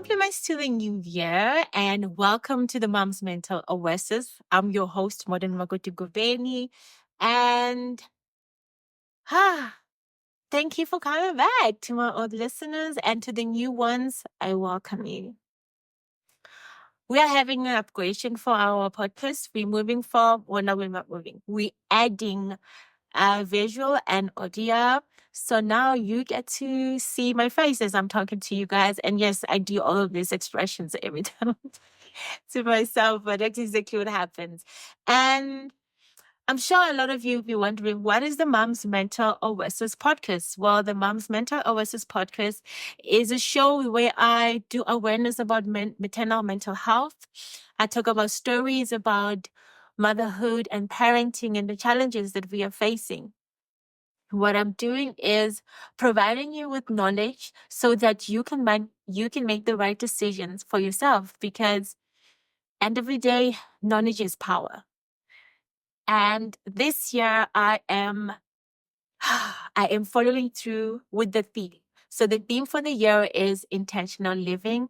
compliments to the new year and welcome to the Mom's Mental Oasis. I'm your host, Modern Magoti Goveni, and thank you for coming back to my old listeners and to the new ones. I welcome you. We are having an upgradation for our podcast. We're moving from, well, no, we're not moving. We're adding visual and audio. So now you get to see my face as I'm talking to you guys. And yes, I do all of these expressions every time to myself, but that's exactly what happens. And I'm sure a lot of you will be wondering, what is the Mom's Mental Oasis podcast? Well, the Mom's Mental Oasis podcast is a show where I do awareness about maternal mental health. I talk about stories about motherhood and parenting and the challenges that we are facing. What I'm doing is providing you with knowledge so that you can make the right decisions for yourself, because end of the day, knowledge is power. And this year I am following through with the theme. So the theme for the year is intentional living.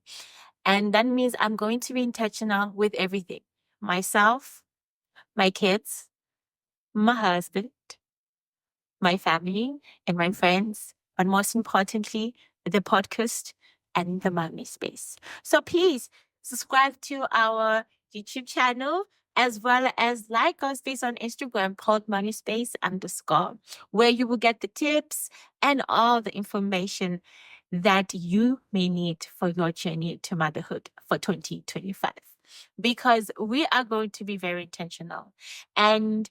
And that means I'm going to be intentional with everything. Myself, my kids, my husband, my family, and my friends, but most importantly, the podcast and the mommy space. So please subscribe to our YouTube channel as well as like our space on Instagram called Money Space _, where you will get the tips and all the information that you may need for your journey to motherhood for 2025. Because we are going to be very intentional. And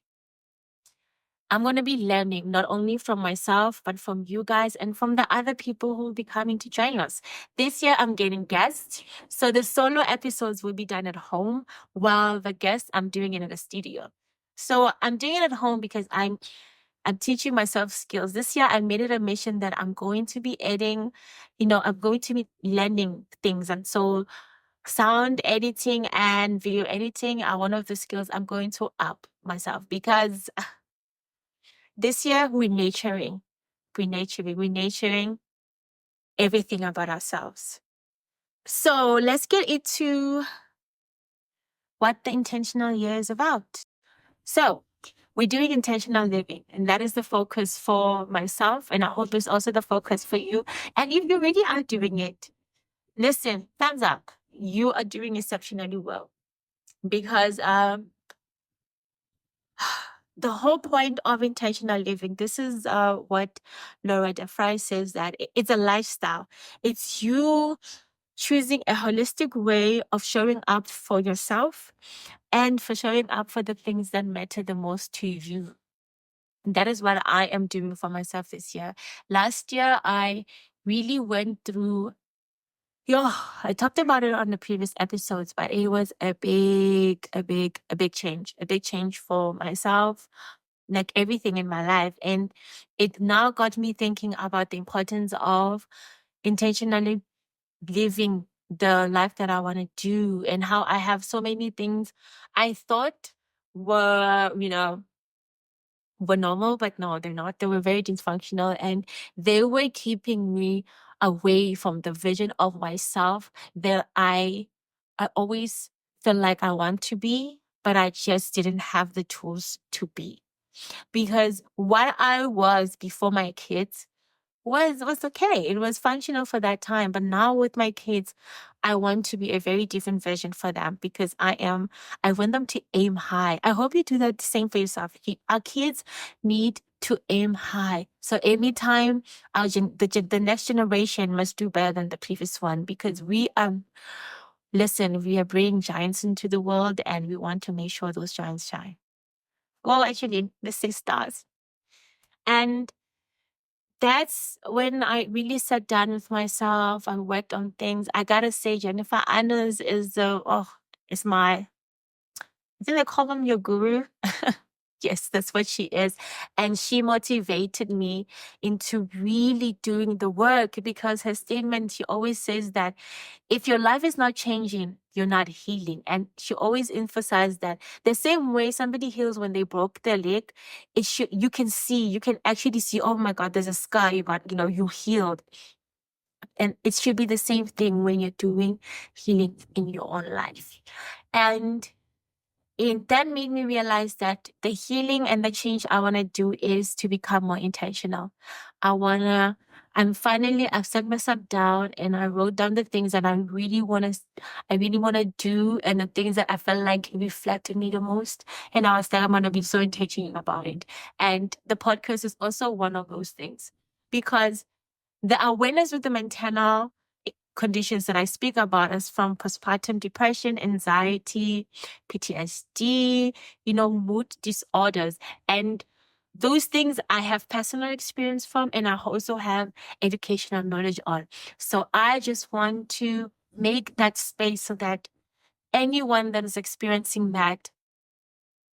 I'm going to be learning not only from myself, but from you guys and from the other people who will be coming to join us. This year, I'm getting guests. So the solo episodes will be done at home, while the guests, I'm doing it in the studio. So I'm doing it at home because I'm teaching myself skills. This year, I made it a mission that I'm going to be adding, I'm going to be learning things. And so sound editing and video editing are one of the skills I'm going to up myself, because this year, we're nurturing everything about ourselves. So let's get into what the intentional year is about. So we're doing intentional living, and that is the focus for myself. And I hope it's also the focus for you. And if you really are doing it, listen, thumbs up. You are doing exceptionally well, because the whole point of intentional living, this is what Laura DeFry says, that it's a lifestyle. It's you choosing a holistic way of showing up for yourself and for showing up for the things that matter the most to you. That is what I am doing for myself this year. Last year, I really went through, I talked about it on the previous episodes, but it was a big change, a big change for myself, like everything in my life. And it now got me thinking about the importance of intentionally living the life that I want to do, and how I have so many things I thought were, were normal, but no, they're not. They were very dysfunctional, and they were keeping me away from the vision of myself that I always feel like I want to be, but I just didn't have the tools to be. Because what I was before my kids was okay. It was functional for that time. But now with my kids, I want to be a very different version for them, because I want them to aim high. I hope you do that the same for yourself. Our kids need to aim high. So every time the next generation must do better than the previous one, because we are bringing giants into the world, and we want to make sure those giants shine. Well, actually, the 6 stars. And that's when I really sat down with myself and worked on things. I gotta say, Jennifer Anders is my, I think they call him your guru. Yes, that's what she is. And she motivated me into really doing the work, because her statement, she always says that if your life is not changing, you're not healing. And she always emphasized that the same way somebody heals when they broke their leg, you can actually see, oh my God, there's a scar, you healed. And it should be the same thing when you're doing healing in your own life. And that made me realize that the healing and the change I want to do is to become more intentional. I want to, I've set myself down and I wrote down the things that I really want to do and the things that I felt like reflected me the most. And I was like, I'm going to be so intentional about it. And the podcast is also one of those things because the awareness with the maternal conditions that I speak about is from postpartum depression, anxiety, PTSD, mood disorders. And those things I have personal experience from, and I also have educational knowledge on. So I just want to make that space so that anyone that is experiencing that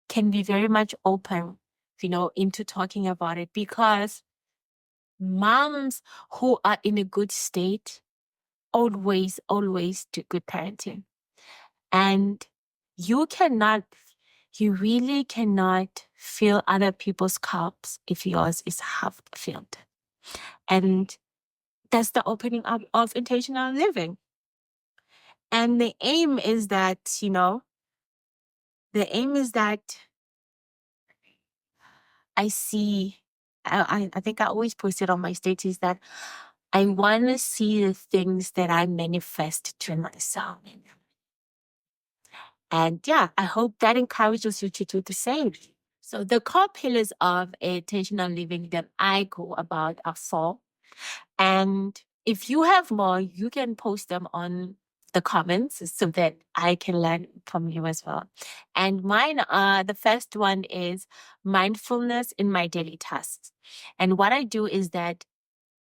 can be very much open, into talking about it because moms who are in a good state always do good parenting. And you cannot, you really cannot fill other people's cups if yours is half filled. And that's the opening up of intentional living. And the aim is that, the aim is that I see, I think I always post it on my status that I want to see the things that I manifest to myself. And yeah, I hope that encourages you to do the same. So the core pillars of intentional living that I go about are four. And if you have more, you can post them on the comments so that I can learn from you as well. And mine the first one is mindfulness in my daily tasks. And what I do is that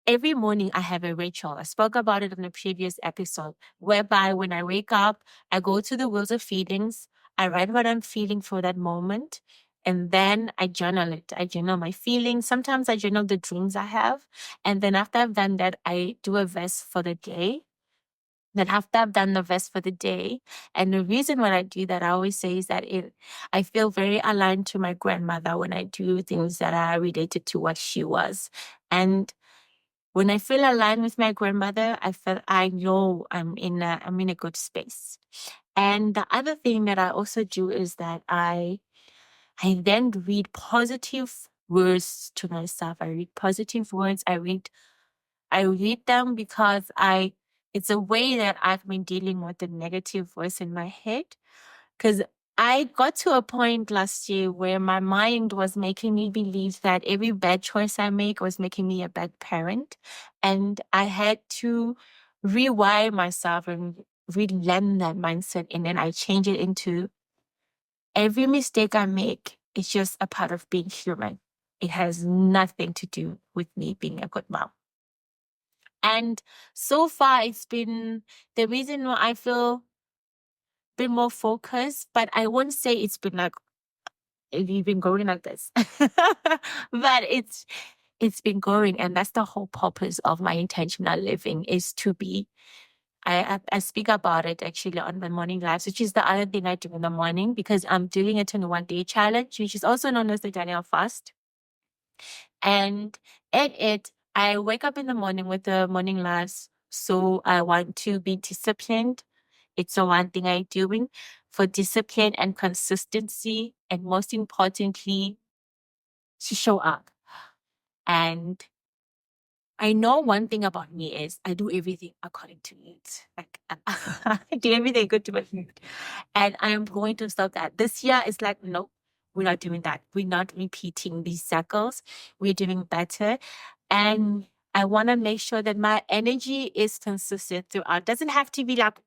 every morning I have a ritual. I spoke about it in a previous episode, whereby when I wake up, I go to the wheels of feelings. I write what I'm feeling for that moment. And then I journal it. I journal my feelings. Sometimes I journal the dreams I have. And then after I've done that, I do a verse for the day. Then after I've done the verse for the day, and the reason when I do that, I always say is that I feel very aligned to my grandmother when I do things that are related to what she was. And when I feel aligned with my grandmother, I know I'm in a good space. And the other thing that I also do is that I then read positive words to myself. I read positive words. I read them because it's a way that I've been dealing with the negative voice in my head. Because I got to a point last year where my mind was making me believe that every bad choice I make was making me a bad parent. And I had to rewire myself and relearn that mindset. And then I change it into every mistake I make is just a part of being human. It has nothing to do with me being a good mom. And so far, it's been the reason why I feel been more focused, but I won't say it's been like we've been going like this. But it's been going, and that's the whole purpose of my intentional living is to be. I speak about it actually on the morning lives, which is the other thing I do in the morning because I'm doing a 21-day challenge, which is also known as the Daniel fast. And at it, I wake up in the morning with the morning lives. So I want to be disciplined. It's the one thing I'm doing for discipline and consistency. And most importantly, to show up. And I know one thing about me is I do everything according to needs. Like I do everything good to my mood. And I am going to stop that. This year is like, nope, we're not doing that. We're not repeating these cycles. We're doing better. And I want to make sure that my energy is consistent throughout. Doesn't have to be like,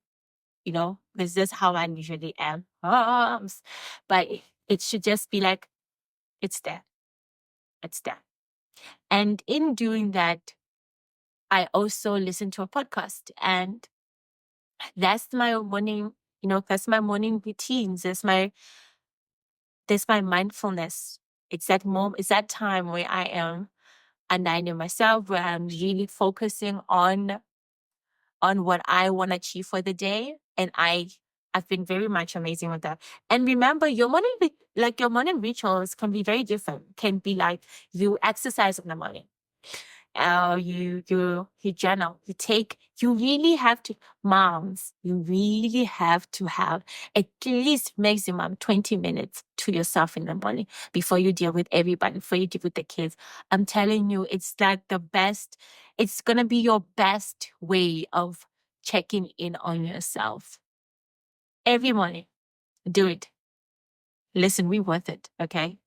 this is how I usually am. But it should just be like, it's there. It's there. And in doing that, I also listen to a podcast, and that's my morning, that's my morning routines. That's my mindfulness. It's that time where I am aligning myself, where I'm really focusing on what I want to achieve for the day. And I've been very much amazing with that. And remember, your morning rituals can be very different. Can be like you exercise in the morning. You journal, you really have to, moms, you really have to have at least maximum 20 minutes to yourself in the morning before you deal with everybody, before you deal with the kids. I'm telling you, it's like the best, it's going to be your best way of checking in on yourself. Every morning, do it. Listen, we're worth it, okay?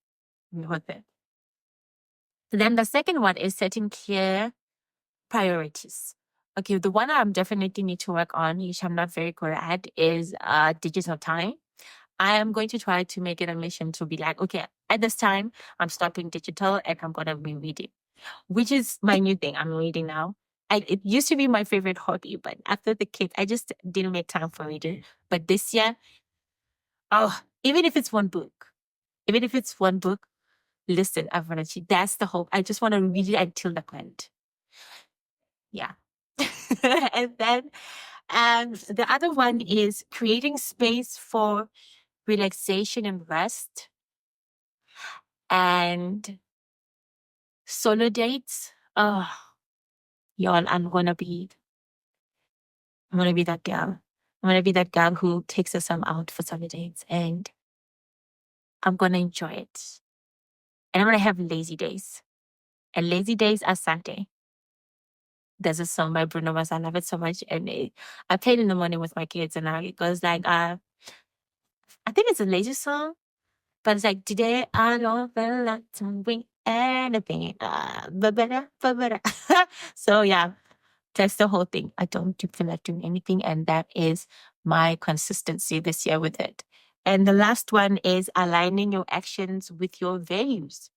We're worth it. Then the second one is setting clear priorities. Okay, the one I'm definitely need to work on, which I'm not very good at, is digital time. I am going to try to make it a mission to be like, okay, at this time, I'm stopping digital and I'm going to be reading, which is my new thing. I'm reading now. It used to be my favorite hobby, but after the kids, I just didn't make time for reading. But this year, oh, even if it's one book, listen, I've run it. That's the hope. I just want to read it until the end. Yeah. And then the other one is creating space for relaxation and rest, and solo dates. Oh, y'all, I'm gonna be that girl. I'm gonna be that girl who takes us some out for solo dates, and I'm gonna enjoy it. And I'm gonna have lazy days. And lazy days are Sunday. There's a song by Bruno Mars. I love it so much. And I played in the morning with my kids, and it goes like, I think it's a lazy song, but it's like, today I don't feel like doing anything. But. So yeah, that's the whole thing. I don't feel like doing anything. And that is my consistency this year with it. And the last one is aligning your actions with your values.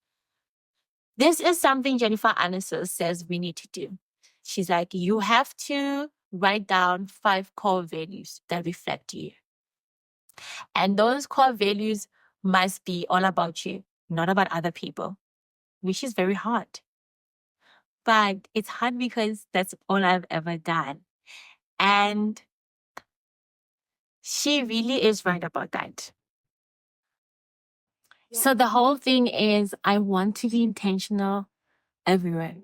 This is something Jennifer Aniston says we need to do. She's like, you have to write down 5 core values that reflect you. And those core values must be all about you, not about other people, which is very hard. But it's hard because that's all I've ever done. And she really is right about that. So the whole thing is, I want to be intentional everywhere.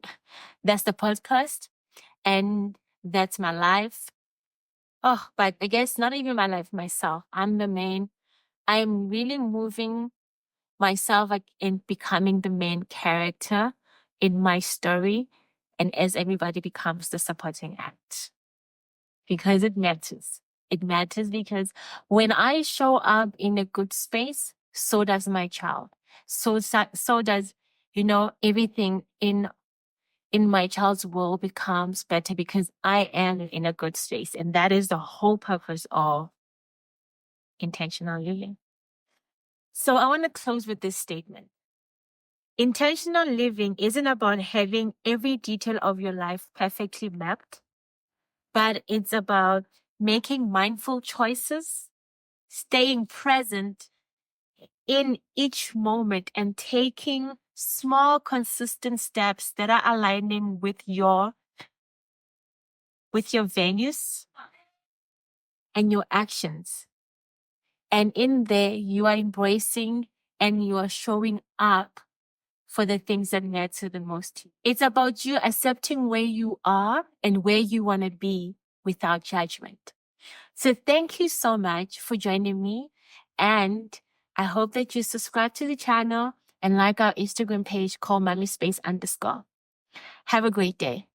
That's the podcast, and that's my life. Oh, but I guess not even my life, myself. I'm really moving myself like in becoming the main character in my story, and as everybody becomes the supporting act. Because it matters. It matters because when I show up in a good space, so does my child. So does, everything in my child's world becomes better because I am in a good space. And that is the whole purpose of intentional living. So I want to close with this statement. Intentional living isn't about having every detail of your life perfectly mapped, but it's about making mindful choices, staying present in each moment, and taking small, consistent steps that are aligning with your values and your actions. And in there, you are embracing and you are showing up for the things that matter the most. It's about you accepting where you are and where you want to be without judgment. So thank you so much for joining me. And I hope that you subscribe to the channel and like our Instagram page called Mommy Space_. Have a great day.